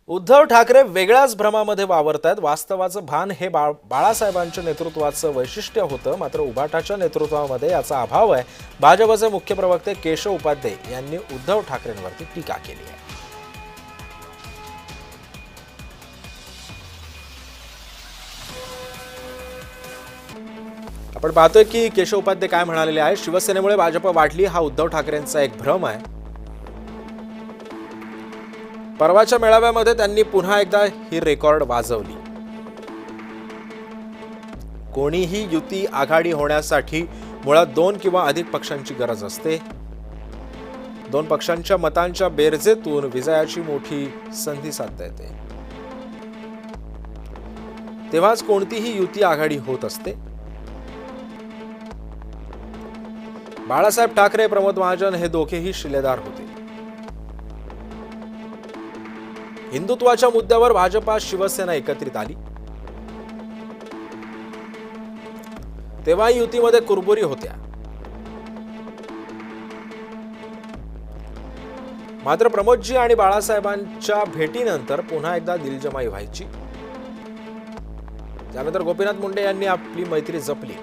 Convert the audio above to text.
उद्धव ठाकरे वेगळ्याच भ्रमामध्ये वावरतायत। वास्तवाचं भान हे बाळासाहेबांच्या नेतृत्वाचं वैशिष्ट्य होतं, मात्र उभाटाच्या नेतृत्वामध्ये याचा अभाव आहे। भाजपचे मुख्य प्रवक्ते केशव उपाध्ये यांनी उद्धव ठाकरेंवरती टीका केली आहे। आपण पाहतोय की केशव उपाध्ये काय म्हणालेले आहे। शिवसेनेमुळे भाजप वाढली हा उद्धव ठाकरेंचा एक भ्रम आहे। परवाच्या मेळाव्यामध्ये त्यांनी पुन्हा एकदा ही रेकॉर्ड वाजवली। कोणीही युती आघाडी होण्यासाठी मुळात 2 किंवा अधिक पक्षांची गरज असते। 2 पक्षांच्या मतांच्या बेरजेतून विजयाची मोठी संधी साधता येते, तेव्हाच कोणतीही युती आघाडी होत असते। बाळासाहेब ठाकरे, प्रमोद महाजन हे दोघेही शिलेदार होते। हिंदुत्वाच्या मुद्द्यावर भाजपा शिवसेना एकत्रित आली, तेव्हा युतीमध्ये कुरबुरी होत्या। मात्र प्रमोदजी आणि बाळासाहेबांच्या भेटीनंतर पुन्हा एकदा दिलजमाई व्हायची। त्यानंतर गोपीनाथ मुंडे यांनी आपली मैत्री जपली।